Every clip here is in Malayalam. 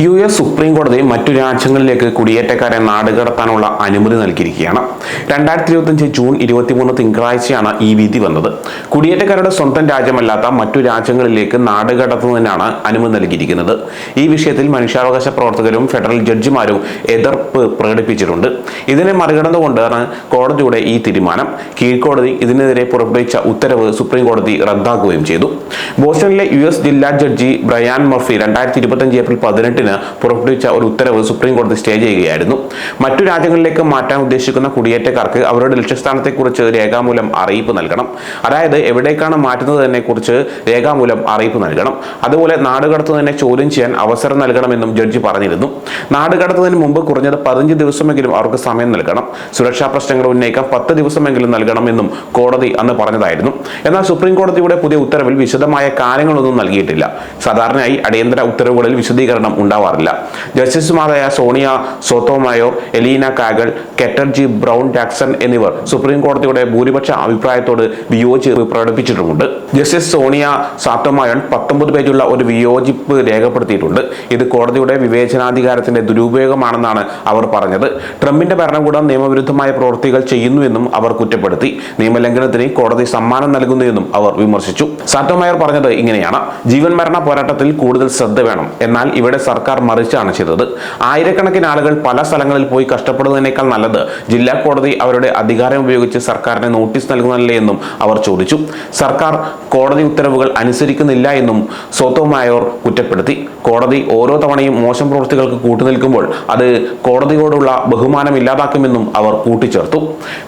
US സുപ്രീം കോടതി മറ്റു രാജ്യങ്ങളിലേക്ക് കുടിയേറ്റക്കാരെ നാടുകടത്താനുള്ള അനുമതി നൽകിയിരിക്കുകയാണ്. 2025 ജൂൺ 23 തിങ്കളാഴ്ചയാണ് ഈ വിധി വന്നത്. കുടിയേറ്റക്കാരുടെ സ്വന്തം രാജ്യമല്ലാത്ത മറ്റു രാജ്യങ്ങളിലേക്ക് നാടുകടത്തുന്നതിനാണ് അനുമതി നൽകിയിരിക്കുന്നത്. ഈ വിഷയത്തിൽ മനുഷ്യാവകാശ പ്രവർത്തകരും ഫെഡറൽ ജഡ്ജിമാരും എതിർപ്പ് പ്രകടിപ്പിച്ചിട്ടുണ്ട്. ഇതിനെ മറികടന്നുകൊണ്ടാണ് കോടതിയുടെ ഈ തീരുമാനം. കീഴ്ക്കോടതി ഇതിനെതിരെ പുറപ്പെടുവിച്ച ഉത്തരവ് സുപ്രീം കോടതി റദ്ദാക്കുകയും ചെയ്തു. ബോസ്റ്റണിലെ US ജില്ലാ ജഡ്ജി ബ്രയാൻ മർഫി 2025 ഏപ്രിൽ 18 പുറപ്പെടുവിച്ച ഒരു ഉത്തരവ് സുപ്രീം കോടതി സ്റ്റേ ചെയ്യുകയായിരുന്നു. മറ്റു രാജ്യങ്ങളിലേക്ക് മാറ്റാൻ ഉദ്ദേശിക്കുന്ന കുടിയേറ്റക്കാർക്ക് അവരുടെ ലക്ഷ്യസ്ഥാനത്തെക്കുറിച്ച് രേഖാമൂലം അറിയിപ്പ് നൽകണം. അതായത് എവിടേക്കാണ് മാറ്റുന്നതിനെ കുറിച്ച് രേഖാമൂലം അറിയിപ്പ് നൽകണം. അതുപോലെ നാടുകടത്തുന്നതിനെ ചോദ്യം ചെയ്യാൻ അവസരം നൽകണമെന്നും ജഡ്ജി പറഞ്ഞിരുന്നു. നാടുകടത്തുന്നതിന് മുമ്പ് കുറഞ്ഞത് 15 ദിവസമെങ്കിലും അവർക്ക് സമയം നൽകണം. സുരക്ഷാ പ്രശ്നങ്ങൾ ഉന്നയിക്കാൻ 10 ദിവസമെങ്കിലും നൽകണമെന്നും കോടതി അന്ന് പറഞ്ഞതായിരുന്നു. എന്നാൽ സുപ്രീം കോടതിയുടെ പുതിയ ഉത്തരവിൽ വിശദമായ കാര്യങ്ങളൊന്നും നൽകിയിട്ടില്ല. സാധാരണയായി അടിയന്തര ഉത്തരവുകളിൽ വിശദീകരണം ഉണ്ടാവാറില്ല. ജസ്റ്റിസുമാരായ Sonia Sotomayor, Elena Kagan, Ketanji Brown Jackson എന്നിവർ സുപ്രീം കോടതിയുടെ ഭൂരിപക്ഷ അഭിപ്രായത്തോട് വിയോജിപ്പ് പ്രകടിപ്പിച്ചിട്ടുമുണ്ട്. ജസ്റ്റിസ് സോണിയ സോത്തോമായോർ 19 പേജുള്ള ഒരു വിയോജിപ്പ് രേഖപ്പെടുത്തിയിട്ടുണ്ട്. ഇത് കോടതിയുടെ വിവേചനാധികാരത്തിന്റെ ദുരുപയോഗമാണെന്നാണ് അവർ പറഞ്ഞത്. ട്രംപിന്റെ ഭരണകൂടം നിയമവിരുദ്ധമായ പ്രവൃത്തികൾ ചെയ്യുന്നുവെന്നും അവർ കുറ്റപ്പെടുത്തി. നിയമലംഘനത്തിന് കോടതി സമ്മാനം നൽകുന്നുവെന്നും അവർ വിമർശിച്ചു. സോത്തോമായോർ പറഞ്ഞത് ഇങ്ങനെയാണ്: ജീവൻ മരണ പോരാട്ടത്തിൽ കൂടുതൽ ശ്രദ്ധ വേണം. എന്നാൽ ഇവിടെ സർക്കാർ മറിച്ചാണ് ചെയ്തത്. ആയിരക്കണക്കിന് ആളുകൾ പല സ്ഥലങ്ങളിൽ പോയി കഷ്ടപ്പെടുന്നതിനേക്കാൾ നല്ലത് ജില്ലാ കോടതി അവരുടെ അധികാരം ഉപയോഗിച്ച് സർക്കാരിന് നോട്ടീസ് നൽകുന്നതല്ലേ എന്നും അവർ ചോദിച്ചു. സർക്കാർ കോടതി ഉത്തരവുകൾ അനുസരിക്കുന്നില്ല എന്നും സോത്തോമായോർ കുറ്റപ്പെടുത്തി. കോടതി ഓരോ തവണയും മോശം പ്രവൃത്തികൾക്ക് കൂട്ടുനിൽക്കുമ്പോൾ അത് കോടതിയോടുള്ള ബഹുമാനം ഇല്ലാതാക്കുമെന്നും അവർ കൂട്ടിച്ചേർത്തു.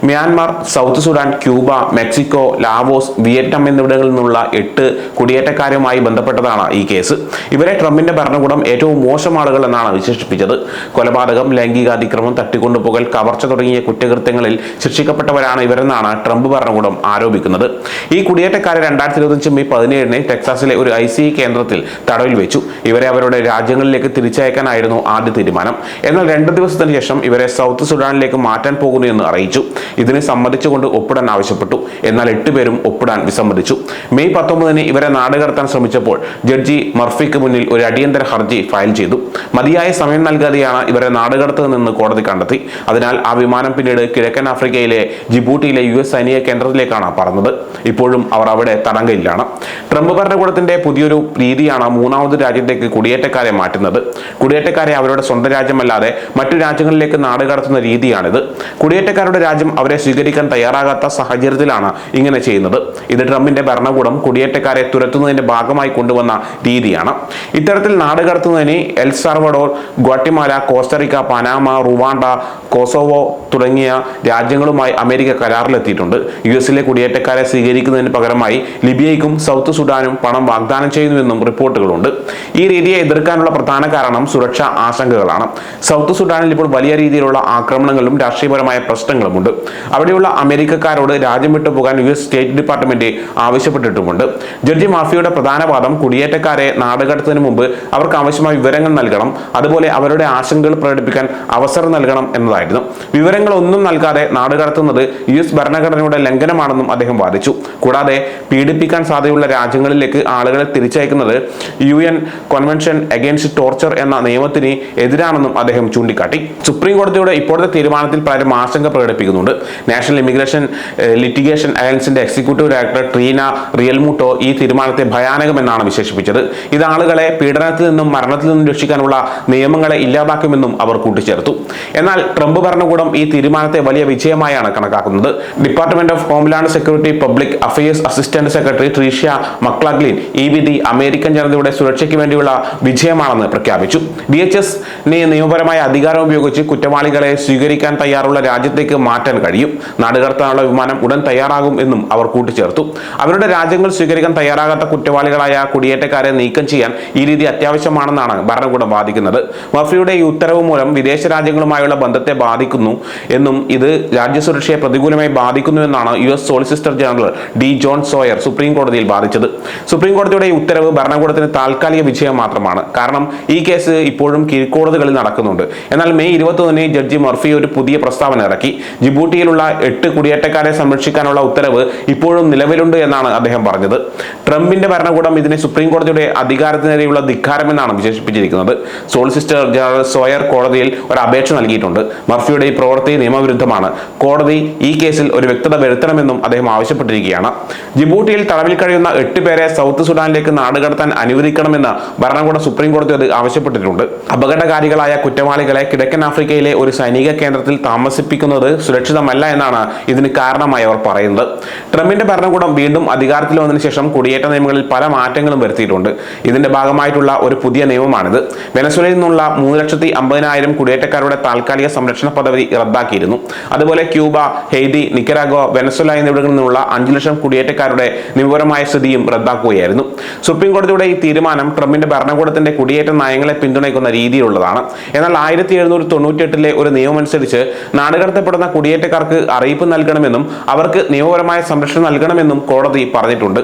Myanmar, south Sudan, Cuba, Mexico, Laos, Vietnam എന്നിവിടങ്ങളിൽ നിന്നുള്ള 8 കുടിയേറ്റക്കാരുമായി ബന്ധപ്പെട്ടതാണ് ഈ കേസ്. ഇവരെ ട്രംപിന്റെ ഭരണകൂടം ഏറ്റവും മോശം ആളുകൾ എന്നാണ് വിശേഷിപ്പിച്ചത്. കൊലപാതകം, ലൈംഗികാതിക്രമം, തട്ടിക്കൊണ്ടുപോകൽ, കവർച്ച തുടങ്ങിയ കുറ്റകൃത്യങ്ങളിൽ ശിക്ഷിക്കപ്പെട്ടവരാണ് ഇവരെന്നാണ് ട്രംപ് ഭരണകൂടം ആരോപിക്കുന്നത്. ഈ കുടിയേറ്റക്കാരെ 2025 മെയ് 17 ടെക്സാസിലെ ഒരു ICE കേന്ദ്രത്തിൽ തടവിൽ വെച്ചു. ഇവരെ അവരുടെ രാജ്യങ്ങളിലേക്ക് തിരിച്ചയക്കാനായിരുന്നു ആദ്യ തീരുമാനം. എന്നാൽ 2 ദിവസത്തിന് ശേഷം ഇവരെ സൗത്ത് സുഡാനിലേക്ക് മാറ്റാൻ പോകുന്നു എന്ന് അറിയിച്ചു. ഇതിന് സമ്മതിച്ചുകൊണ്ട് ഒപ്പിടാൻ ആവശ്യപ്പെട്ടു. എന്നാൽ 8 പേരും ഒപ്പിടാൻ വിസമ്മതിച്ചു. മെയ് 19 ഇവരെ നാടുകടത്താൻ ശ്രമിച്ചപ്പോൾ ജഡ്ജി മർഫിക്ക് മുന്നിൽ ഒരു അടിയന്തര ഹർജി ഫയൽ ചെയ്തു. മതിയായ സമയം നൽകാതെയാണ് ഇവരെ നാടുകടത്തുന്നതെന്ന് കോടതി കണ്ടെത്തി. അതിനാൽ ആ വിമാനം പിന്നീട് കിഴക്കൻ ആഫ്രിക്കയിലെ ജിബൂട്ടിയിലെ US സൈനിക കേന്ദ്രത്തിലേക്കാണ് പറന്നത്. ഇപ്പോഴും അവർ അവിടെ തടങ്കലിലാണ്. ട്രംപ് ഭരണകൂടത്തിന്റെ പുതിയൊരു രീതിയാണ് മൂന്നാമത് രാജ്യത്തേക്ക് കുടിയേറ്റക്കാരെ മാറ്റുന്നത്. കുടിയേറ്റക്കാരെ അവരുടെ സ്വന്തം രാജ്യമല്ലാതെ മറ്റു രാജ്യങ്ങളിലേക്ക് നാടുകടത്തുന്ന രീതിയാണിത്. കുടിയേറ്റക്കാരുടെ രാജ്യം അവരെ സ്വീകരിക്കാൻ തയ്യാറാകാത്ത സാഹചര്യത്തിലാണ് ഇങ്ങനെ ചെയ്യുന്നത്. ഇത് ട്രംപിന്റെ ഭരണകൂടം കുടിയേറ്റക്കാരെ തുരത്തുന്നതിന്റെ ഭാഗമായി കൊണ്ടുവന്ന രീതിയാണ്. ഇത്തരത്തിൽ നാടുകടത്തുന്നതിന് El Salvador, Guatemala, Costa Rica, Panama, Rwanda, Kosovo തുടങ്ങിയ രാജ്യങ്ങളുമായി അമേരിക്ക കരാറിലെത്തിയിട്ടുണ്ട്. US കുടിയേറ്റക്കാരെ സ്വീകരിക്കുന്നതിന് പകരമായി ലിബിയയ്ക്കും സൗത്ത് സുഡാനും പണം വാഗ്ദാനം ചെയ്യുന്നുവെന്നും റിപ്പോർട്ടുകളുണ്ട്. ഈ രീതിയെ എതിർക്കാനുള്ള പ്രധാന കാരണം സുരക്ഷാ ആശങ്കകളാണ്. സൗത്ത് സുഡാനിൽ ഇപ്പോൾ വലിയ രീതിയിലുള്ള ആക്രമണങ്ങളും രാഷ്ട്രീയപരമായ പ്രശ്നങ്ങളുമുണ്ട്. അവിടെയുള്ള അമേരിക്കക്കാരോട് രാജ്യം വിട്ടു പോകാൻ US സ്റ്റേറ്റ് ഡിപ്പാർട്ട്മെന്റ് ആവശ്യപ്പെട്ടിട്ടുമുണ്ട്. ജഡ്ജി മാഫിയുടെ പ്രധാന വാദം കുടിയേറ്റക്കാരെ നാടുകടത്തുന്നതിന് മുമ്പ് അവർക്ക് ആവശ്യമായ വിവരങ്ങൾ നൽകണം, അതുപോലെ അവരുടെ ആശങ്കകൾ പ്രകടിപ്പിക്കാൻ അവസരം നൽകണം എന്നതായിരുന്നു. വിവരങ്ങളൊന്നും നൽകാതെ നാടുകടത്തുന്നത് US ഭരണഘടനയുടെ ലംഘനമാണെന്നും അദ്ദേഹം വാദിച്ചു. കൂടാതെ പീഡിപ്പിക്കാൻ സാധ്യതയുള്ള രാജ്യങ്ങളിലേക്ക് ആളുകളെ തിരിച്ചയക്കുന്നത് UN കൺവെൻഷൻ അഗെയിൻസ്റ്റ് ടോർച്ചർ എന്ന നിയമത്തിന് എതിരാണെന്നും അദ്ദേഹം ചൂണ്ടിക്കാട്ടി. സുപ്രീം കോടതിയുടെ ഇപ്പോഴത്തെ തീരുമാനത്തിൽ പലരും ആശങ്ക പ്രകടിപ്പിക്കുന്നുണ്ട്. നാഷണൽ ഇമിഗ്രേഷൻ ലിറ്റിഗേഷൻ അലയൻസിന്റെ എക്സിക്യൂട്ടീവ് ഡയറക്ടർ ട്രീന റിയൽമുട്ടോ ഈ തീരുമാനത്തെ ഭയാനകമെന്നാണ് വിശേഷിപ്പിച്ചത്. ഇത് ആളുകളെ പീഡനത്തിൽ നിന്നും മരണത്തിൽ നിന്നും രക്ഷിക്കാനുള്ള നിയമങ്ങളെ ഇല്ലാതാക്കുമെന്നും അവർ കൂട്ടിച്ചേർത്തു. എന്നാൽ ട്രംപ് ഭരണകൂടം ഈ തീരുമാനത്തെ വലിയ വിജയമായാണ് കണക്കാക്കുന്നത്. Department of homeland security public affairs assistant secretary Tricia McLaughlin ഈ വിധി അമേരിക്കൻ ജനതയുടെ സുരക്ഷയ്ക്ക് വേണ്ടിയുള്ള വിജയമാണെന്ന് പ്രഖ്യാപിച്ചു. DHS നിയമപരമായ അധികാരം ഉപയോഗിച്ച് കുറ്റവാളികളെ സ്വീകരിക്കാൻ തയ്യാറുള്ള രാജ്യത്തേക്ക് മാറ്റാൻ കഴിയും. നാടുകടത്താനുള്ള വിമാനം ഉടൻ തയ്യാറാകും എന്നും അവർ കൂട്ടിച്ചേർത്തു. അവരുടെ രാജ്യങ്ങൾ സ്വീകരിക്കാൻ തയ്യാറാകാത്ത കുറ്റവാളികളായ കുടിയേറ്റക്കാരെ നീക്കം ചെയ്യാൻ ഈ രീതി അത്യാവശ്യമാണെന്നാണ് ഭരണകൂടം വാദിക്കുന്നത്. മർഫിയുടെ ഈ ഉത്തരവ് മൂലം വിദേശ രാജ്യങ്ങളുമായുള്ള ബന്ധത്തെ ബാധിക്കുന്നു എന്നും ഇത് രാജ്യസുരക്ഷയെ പ്രതികൂലമായി ബാധിക്കുന്നുവെന്നാണ് US solicitor general D John Sawyer supreme കോടതിയിൽ വാദിച്ചത്. സുപ്രീം കോടതിയുടെ ഈ ഉത്തരവ് ഭരണകൂടത്തിന് താൽക്കാലിക വിജയം മാത്രമാണ്. കാരണം ഈ കേസ് ഇപ്പോഴും കീഴ്ക്കോടതികളിൽ നടക്കുന്നുണ്ട്. എന്നാൽ മെയ് 21 ജഡ്ജി മർഫി ഒരു പുതിയ പ്രസ്താവന ഇറക്കി. ജിബൂട്ടിയിലുള്ള 8 കുടിയേറ്റക്കാരെ സംരക്ഷിക്കാനുള്ള ഉത്തരവ് ഇപ്പോഴും നിലവിലുണ്ട് എന്നാണ് അദ്ദേഹം പറഞ്ഞത്. ട്രംപിന്റെ ഭരണകൂടം ഇതിനെ സുപ്രീം കോടതിയുടെ അധികാരത്തിനെതിരെയുള്ള ധിക്കാരമെന്നാണ് വിശേഷിപ്പിച്ചിരിക്കുന്നത്. ആവശ്യപ്പെട്ടിരിക്കുന്നത്. സോളിസിറ്റർ ജനറൽ സോയർ കോടതിയിൽ ഒരു അപേക്ഷ നൽകിയിട്ടുണ്ട്. മർഫിയുടെ ഈ പ്രവൃത്തി നിയമവിരുദ്ധമാണ്. കോടതി ഈ കേസിൽ ഒരു വ്യക്തത വരുത്തണമെന്നും അദ്ദേഹം ആവശ്യപ്പെട്ടിരിക്കുകയാണ്. ജിബൂട്ടിയിൽ തടവിൽ കഴിയുന്ന 8 പേരെ സൗത്ത് സുഡാനിലേക്ക് നാടുകടത്താൻ അനുവദിക്കണമെന്ന് ഭരണകൂടം സുപ്രീം കോടതിയോട് ആവശ്യപ്പെട്ടിട്ടുണ്ട്. അപകടകാരികളായ കുറ്റവാളികളെ കിഴക്കൻ ആഫ്രിക്കയിലെ ഒരു സൈനിക കേന്ദ്രത്തിൽ താമസിപ്പിക്കുന്നത് സുരക്ഷിതമല്ല എന്നാണ് ഇതിന് കാരണമായി അവർ പറയുന്നത്. ട്രംപിന്റെ ഭരണകൂടം വീണ്ടും അധികാരത്തിൽ വന്നതിന് ശേഷം കുടിയേറ്റ നിയമങ്ങളിൽ പല മാറ്റങ്ങളും വരുത്തിയിട്ടുണ്ട്. ഇതിന്റെ ഭാഗമായിട്ടുള്ള ഒരു പുതിയ നിയമമാണിത്. വെനസ്വേലയിൽ നിന്നുള്ള 3,50,000 കുടിയേറ്റക്കാരുടെ താൽക്കാലിക സംരക്ഷണ പദവി റദ്ദാക്കിയിരുന്നു. അതുപോലെ ക്യൂബ, ഹെയ്തി, നിക്കരാഗോ, വെനസ്വേല എന്നിവിടങ്ങളിൽ നിന്നുള്ള 5 ലക്ഷം കുടിയേറ്റക്കാരുടെ നിയമപരമായ സ്ഥിതിയും റദ്ദാക്കുകയായിരുന്നു. സുപ്രീം കോടതിയുടെ ഈ തീരുമാനം ട്രംപിന്റെ ഭരണകൂടത്തിന്റെ കുടിയേറ്റ നയങ്ങളെ പിന്തുണയ്ക്കുന്ന രീതിയിലുള്ളതാണ്. എന്നാൽ 1798 ഒരു നിയമമനുസരിച്ച് നാടുകടത്തപ്പെടുന്ന കുടിയേറ്റക്കാർക്ക് അറിയിപ്പ് നൽകണമെന്നും അവർക്ക് നിയമപരമായ സംരക്ഷണം നൽകണമെന്നും കോടതി പറഞ്ഞിട്ടുണ്ട്.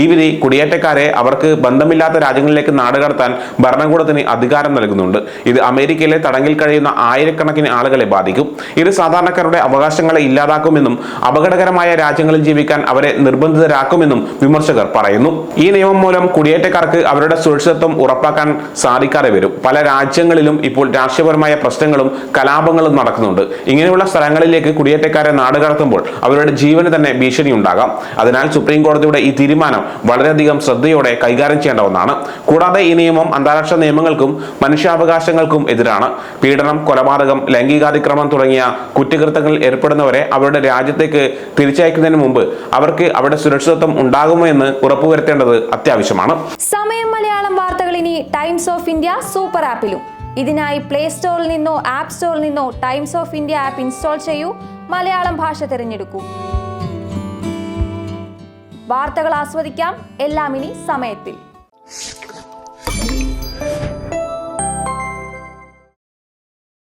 ഈ വിധി കുടിയേറ്റക്കാരെ അവർക്ക് ബന്ധമില്ലാത്ത രാജ്യങ്ങളിലേക്ക് നാടുകടത്താൻ ഭരണകൂടത്തിന് അധികാരം നൽകുന്നുണ്ട്. ഇത് അമേരിക്കയിലെ തടങ്കിൽ കഴിയുന്ന ആയിരക്കണക്കിന് ആളുകളെ ബാധിക്കും. ഇത് സാധാരണക്കാരുടെ അവകാശങ്ങളെ ഇല്ലാതാക്കുമെന്നും അപകടകരമായ രാജ്യങ്ങളിൽ ജീവിക്കാൻ അവരെ നിർബന്ധിതരാക്കുമെന്നും വിമർശകർ പറയുന്നു. ഈ നിയമം മൂലം കുടിയേറ്റക്കാർക്ക് അവരുടെ സുരക്ഷിതത്വം ഉറപ്പാക്കാൻ സാധിക്കാതെ വരും. പല രാജ്യങ്ങളിലും ഇപ്പോൾ രാഷ്ട്രീയപരമായ പ്രശ്നങ്ങളും കലാപങ്ങളും നടക്കുന്നുണ്ട്. ഇങ്ങനെയുള്ള സ്ഥലങ്ങളിലേക്ക് കുടിയേറ്റക്കാരെ നാടുകടത്തുമ്പോൾ അവരുടെ ജീവന് തന്നെ ഭീഷണി ഉണ്ടാകാം. അതിനാൽ സുപ്രീം കോടതിയുടെ ഈ തീരുമാനം വളരെയധികം ശ്രദ്ധയോടെ കൈകാര്യം ചെയ്യേണ്ട ഒന്നാണ്. കൂടാതെ ഈ നിയമം അന്താരാഷ്ട്ര നിയമങ്ങൾക്കും മനുഷ്യാവകാശങ്ങൾക്കും എതിരാണ്. പീഡനം, കൊലപാതകം, ലൈംഗികാതിക്രമം തുടങ്ങിയ കുറ്റകൃത്യങ്ങളിൽ ഏർപ്പെടുന്നവരെ അവരുടെ രാജ്യത്തേക്ക് തിരിച്ചയക്കുന്നതിന് മുമ്പ് അവർക്ക് അവിടെ സുരക്ഷിതത്വം ഉണ്ടാകുമോ എന്ന് ഉറപ്പുവരുത്തേണ്ടത് അത്യാവശ്യമാണ്. സമയം മലയാളം വാർത്തകൾ ഇനി ടൈംസ് ഓഫ് ഇന്ത്യ സൂപ്പർ ആപ്പിലും. ഇതിനായി പ്ലേ സ്റ്റോറിൽ നിന്നോ ആപ്പ് സ്റ്റോറിൽ നിന്നോ times of India app install ചെയ്യൂ. മലയാളം ഭാഷ തിരഞ്ഞെടുക്കൂ. വാർത്തകൾ ആസ്വദിക്കാം. എല്ലാം ഇനി സമയത്തിൽ.